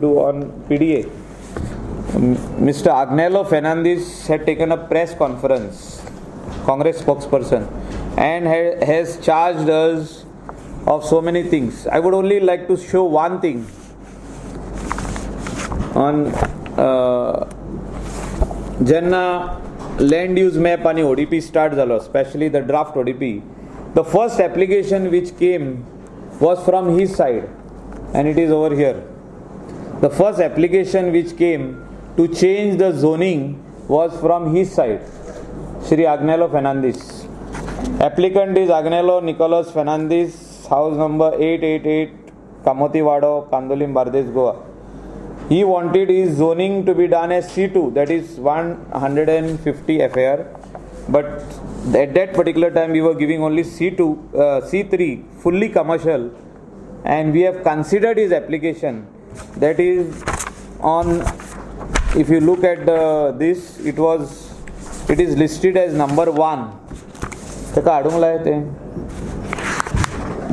do on PDA. Mr. Agnello Fernandes had taken a press conference, Congress spokesperson, and has charged us of so many things. I would only like to show one thing on Jenna land use map and ODP start zalo, especially the draft ODP. The first application which came was from his side, and it is over here. The first application which came to change the zoning was from his side, Shri Agnello Fernandes. Applicant is Agnello Nicholas Fernandes, house number 888, Kamoti Wado, Kandolim, Bardesh, Goa. He wanted his zoning to be done as C2, that is 150 FAR, but at that particular time we were giving only C3, fully commercial, and we have considered his application. That is on, if you look at this, it is listed as number 1.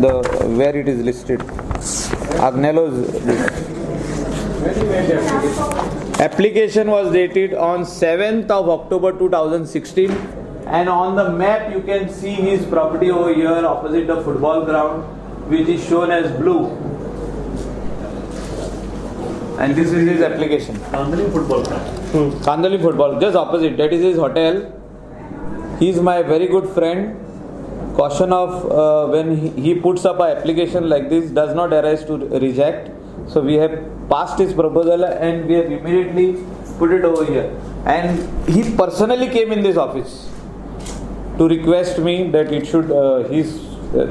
Where it is listed, Agnello's application was dated on 7th of October 2016, and on the map you can see his property over here opposite the football ground, which is shown as blue, and this is his application. Kandolim football ground. Kandolim football, just opposite, that is his hotel. He is my very good friend. Caution of when he puts up an application like this does not arise to reject. So we have passed his proposal and we have immediately put it over here. And he personally came in this office to request me that it should his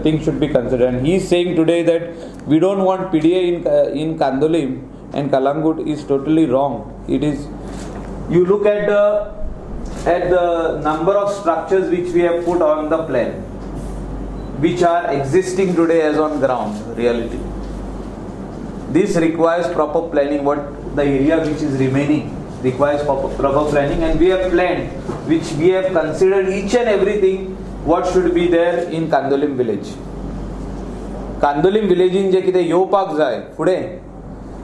thing should be considered. And he is saying today that we don't want PDA in Kandolim and Kalangut is totally wrong. It is. You look at the number of structures which we have put on the plan, which are existing today as on ground reality. This requires proper planning. What the area which is remaining requires proper planning, and we have planned, which we have considered each and everything what should be there in Kandolim village. Kandolim village in जे कितें येवपाक जाय फुडें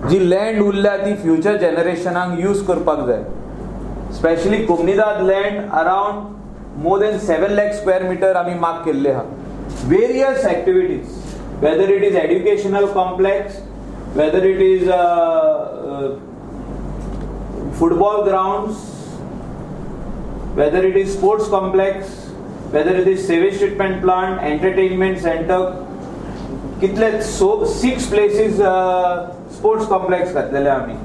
जी land उरल्या ती future जनरेशनाक use करपाक जाय. Specially कोमनीदाद land around more than 7 lakh square meter आमी मार्क केल्ले आहा. Various activities, whether it is educational complex, whether it is football grounds, whether it is sports complex, whether it is sewage treatment plant, entertainment center, कितले 6 places sports complex घातलेले आमी,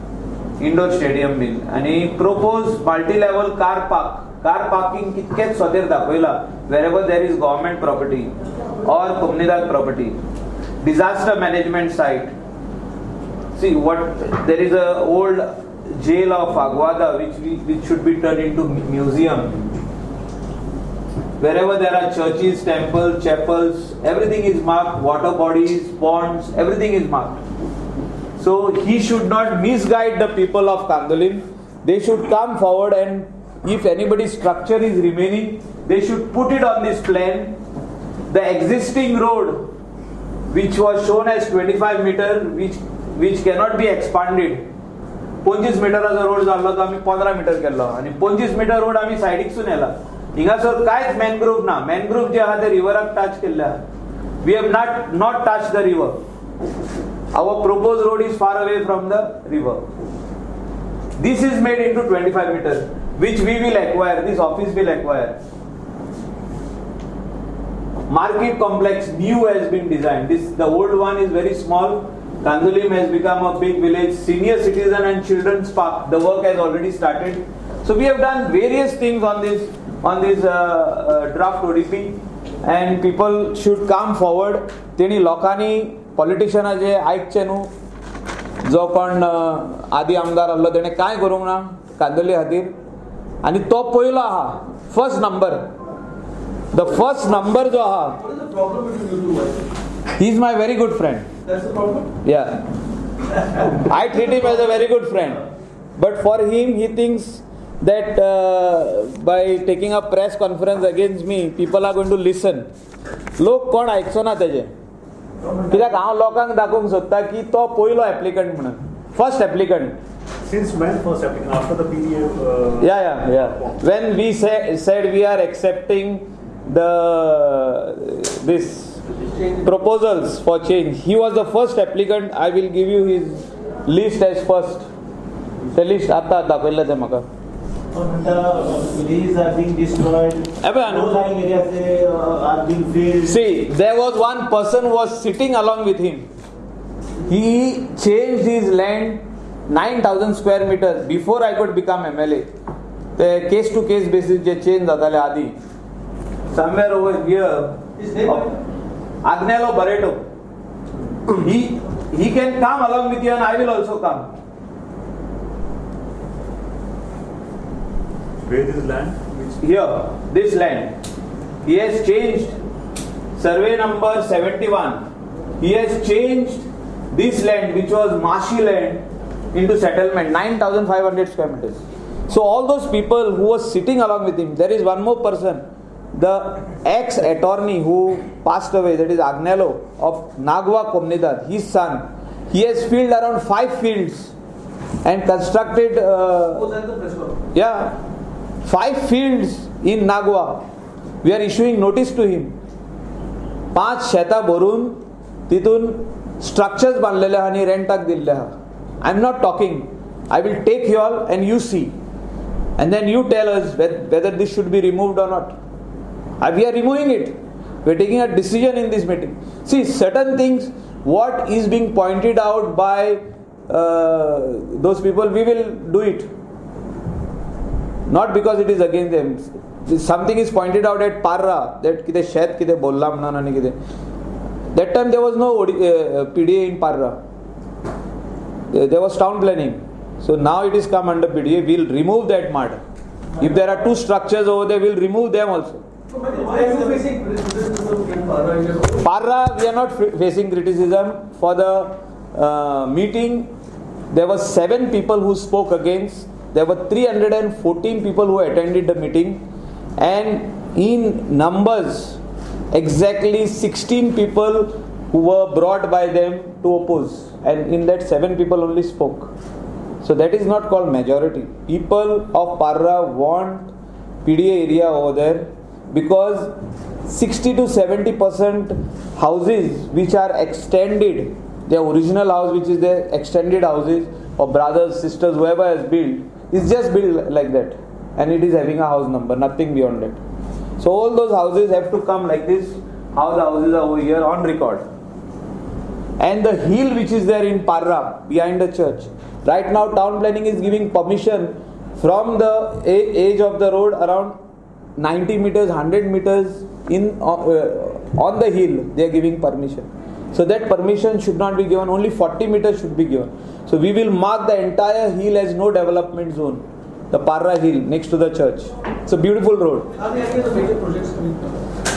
indoor stadium been, आणि propose multi level car parking कितकेच स्वतेर दाखयला wherever there is government property or Komunidad property. Disaster management site. See what there is a old jail of Aguada which should be turned into museum. Wherever there are churches, temples, chapels, everything is marked. Water bodies, ponds, everything is marked. So he should not misguide the people of Kandolim. They should come forward, and if anybody's structure is remaining, they should put it on this plan. The existing road, which was shown as 25 meter, which cannot be expanded. 25 मीटराचो road जाल्लो तो आमी 15 metre केल्लो, आणि 25 metre road आमी सायडीकसून येला. हिंगासर कांयच मॅनग्रोव ना. मॅनग्रोव जे आहा ते रिवराक टच केल्ले आहा. We have not touched the river. Our proposed road is far away from the river. This is made into 25 meters, which we will acquire. This office will acquire. Market complex new has been designed. The old one is very small. Kandolim has become a big village. Senior citizen and children's park, the work has already started. So we have done various things on this draft ODP, and people should come forward. तेणी लोकांनी पॉलिटिशियना जे आयकचे न्हू, जो कोण आदी आमदार आसलो तेणे कांय करूंक ना कांदोली खातीर, आनी तो पयलो आहा first number. The first number जो आहा, What is the problem between you two? he is my very good friend. That's the problem? Yeah. I treat him as a very good friend. But for him, he thinks that by taking a press conference against me, people are going to listen. लोक कोण आयकचो ना तेजे, कित्याक हांव लोकांक दाखोवंक सोदता की तो पयलो एप्लिकंट म्हणून. First applicant. Since when first applicant? After the PDA? Yeah. When we said we are accepting this proposals for change, he was the first applicant. I will give you his list as first. The list आता पहले ते मका. Villages are being destroyed. Low-lying areas are being filled. See, there was one person who was sitting along with him. He changed his land 9,000 square meters before I could become MLA. The case to case basis je change zatale adi. Somewhere over here, Agnello Barreto. He can come along with you and I will also come. Where is land? Here, this land. He has changed survey number 71. He has changed this land, which was marshy land, into settlement, 9,500 square meters. So all those people who were sitting along with him, there is one more person, the ex-attorney who passed away, that is Agnello of Nagwa Komnidar, his son. He has filled around 5 fields and constructed 5 fields in Nagwa. We are issuing notice to him. 5 शेता भरून तिथून structures बांधलेले आणि रेंटाक दिल्ले आहा. I am not talking. I will take you all and you see. And then you tell us whether this should be removed or not. We are removing it. We are taking a decision in this meeting. See, certain things, what is being pointed out by those people, we will do it. Not because it is against them. Something is pointed out at Parra, that kide shed kide bolla mna nani kide. That time there was no PDA in Parra. There was town planning. So now it is come under PDA. We will remove that mud. If there are 2 structures over there, we will remove them also. Why are you facing criticism in Parra? Parra, we are not facing criticism. For the meeting, there were 7 people who spoke against. There were 314 people who attended the meeting. And in numbers, exactly 16 people who were brought by them to oppose. And in that 7 people only spoke. So that is not called majority. People of Parra want PDA area over there because 60 to 70% houses which are extended, the original house which is the extended houses of brothers, sisters, whoever has built, is just built like that. And it is having a house number, nothing beyond that. So all those houses have to come like this, how the houses are over here on record. And the hill which is there in Parra, behind the church, right now town planning is giving permission from the edge of the road around 90 meters, 100 meters on the hill, they are giving permission. So that permission should not be given, only 40 meters should be given. So we will mark the entire hill as no development zone. The Parra hill next to the church. It's a beautiful road. Are there any other major projects coming?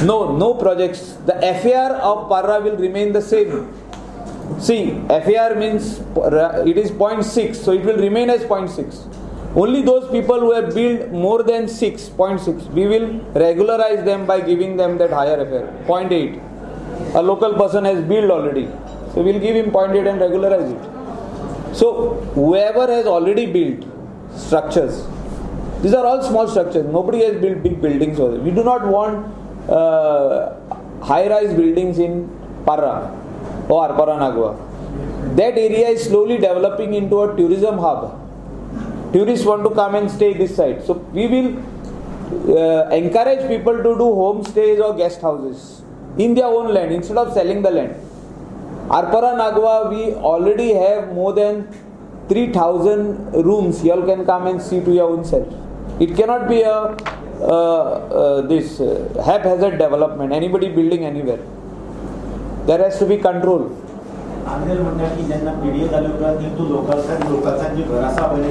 No projects. The FAR of Parra will remain the same. See, FAR means it is 0.6, so it will remain as 0.6. Only those people who have built more than 0.6, we will regularize them by giving them that higher FAR, 0.8. A local person has built already, so we will give him 0.8 and regularize it. So, whoever has already built structures, these are all small structures, nobody has built big buildings over there. We do not want high-rise buildings in Parra or Paranagua. That area is slowly developing into a tourism hub. Tourists want to come and stay this side. So we will encourage people to do homestays or guest houses in their own land instead of selling the land. Arpara Nagwa, we already have more than 3,000 rooms. You all can come and see to your own self. It cannot be a haphazard development. Anybody building anywhere. There has to be control. Andhra म्हणतात की ज्यांना PDA चालू करतात तो लोकलसाठी घर असा बने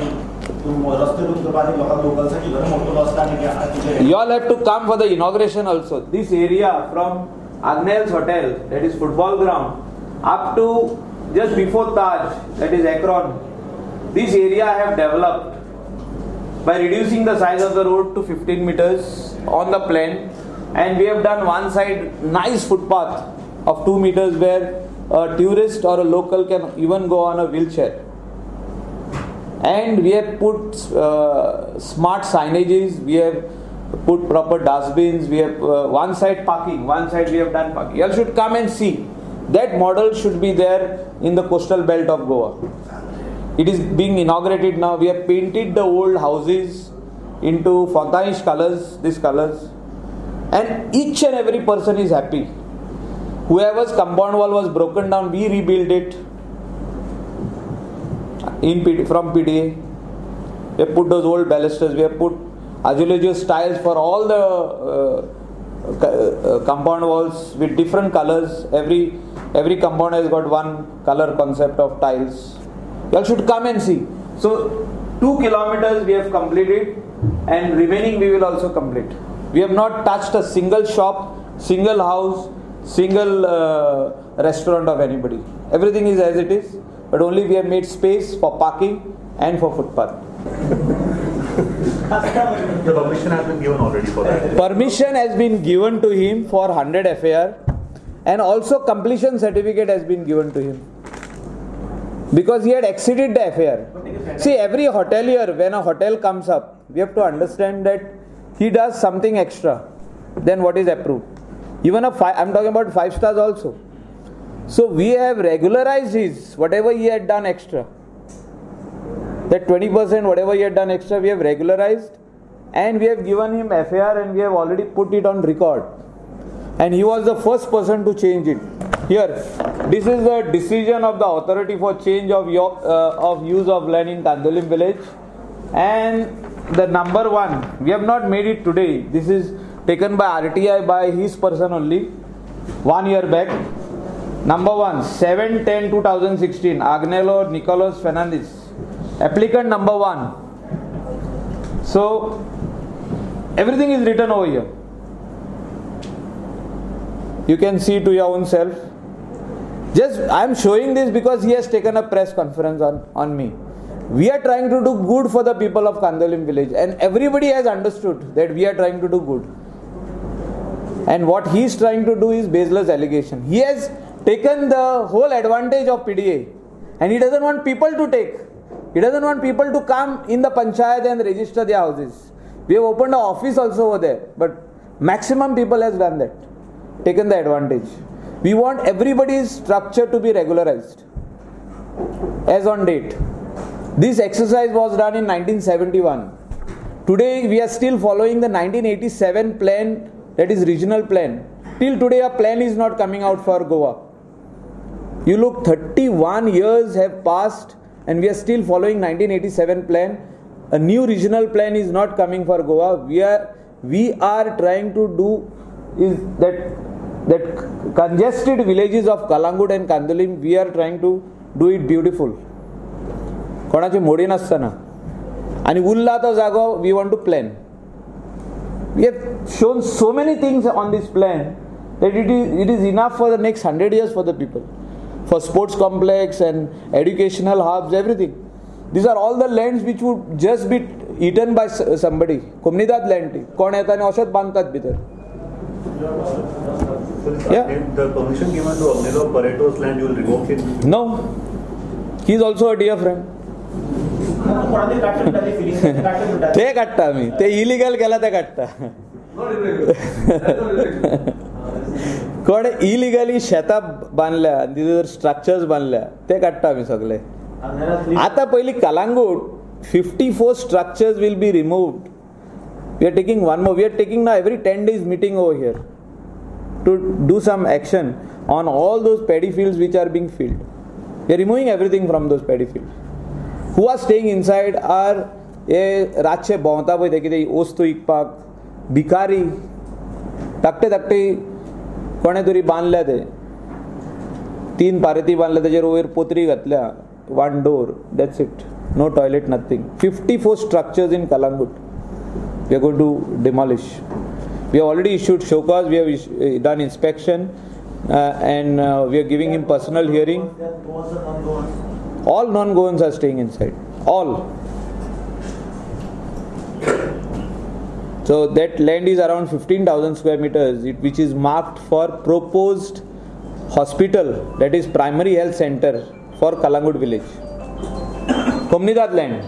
तो रस्ते रुंदपाने लोकलसाठी घर मोठं असताना की You all have to come for the inauguration also. This area from Agnel's Hotel, that is football ground, up to just before Taj, that is Akron. This area I have developed by reducing the size of the road to 15 meters on the plan, and we have done one side nice footpath of 2 meters where a tourist or a local can even go on a wheelchair. and we have put smart signages, we have put proper dustbins, we have one side parking, one side we have done parking. You all should come and see. That model should be there in the coastal belt of Goa. It is being inaugurated now. We have painted the old houses into Fontanish colors, these colors, and each and every person is happy. Whoever's compound wall was broken down, we rebuilt it from PDA. We have put those old balusters, we have put azulejos tiles for all the compound walls with different colors. Every compound has got one color concept of tiles. You all should come and see. So 2 kilometers we have completed, and remaining we will also complete. We have not touched a single shop, single house, single restaurant of anybody. Everything is as it is, but only we have made space for parking and for footpath. The permission has been given already for that. Permission has been given to him for 100 FAR, and also completion certificate has been given to him because he had exceeded the FAR. See, every hotelier, when a hotel comes up, we have to understand that he does something extra than what is approved. Even I'm talking about 5 stars also. So we have regularized his whatever he had done extra. That 20% whatever he had done extra, we have regularized, and we have given him FAR, and we have already put it on record. And he was the first person to change it. Here, this is the decision of the authority for change of use of land in Kandolim village, and the number 1, we have not made it today. This is taken by RTI by his person only 1 year back. Number 1, 7/10/2016, Agnello Nicolas Fernandez, applicant number 1. So everything is written over here. You can see to your own self. Just I am showing this because he has taken a press conference on me. We are trying to do good for the people of Kandolim village, and everybody has understood that we are trying to do good. And what he is trying to do is baseless allegation. He has taken the whole advantage of PDA, and he doesn't want people to take. He doesn't want people to come in the panchayat and register their houses. We have opened an office also over there, but maximum people has done that, taken the advantage. We want everybody's structure to be regularized as on date. This exercise was done in 1971. Today we are still following the 1987 plan, that is regional plan. Till today a plan is not coming out for Goa. You look, 31 years have passed and we are still following 1987 plan. A new regional plan is not coming for Goa. We are trying to do is that congested villages of Kalangut and Kandolim, we are trying to do it beautiful. कोणाची मोडी नसताना आणि उरला तो जागो we want to plan. We have shown so many things on this plan that it is enough for the next 100 years for the people, for sports complex and educational hubs, everything. These are all the lands which would just be eaten by somebody. कोमनीदाद land कोण येता आणि औषध बांधतात भितर. Yeah. The permission given to Agnello Pareto's land, you will revoke it? No. He is also a dear friend. ते काढता मी, ते illegal केला ते काढता. कोण इलिगली शेतां बांधल्या, तिथं स्ट्रक्चर्स बांधल्या, ते काढता आम्ही सगळे. आता पहिली Calangute 54 structures will be removed. We are taking one more. We are taking now every 10 days meeting over here to do some action on all those paddy fields which are being filled. We are removing everything from those paddy fields. Who are staying inside are रातचे भोंवता पळय ते कितें वस्तू विकपाक, भिकारी, धाकटे धाकटे कोणे तरी बांदल्या ते 3 पारेती बांदल्या, तेजेर वयर पोतरी घातल्या, 1 door, that's it. No toilet, nothing. 54 structures in Kalangut we are going to demolish. We have already issued show cause, we have done inspection, and we are giving him personal hearing. All non-Goans are staying inside. All. So that land is around 15,000 square meters, which is marked for proposed hospital, that is primary health center for Kalangut village. Komnidad land.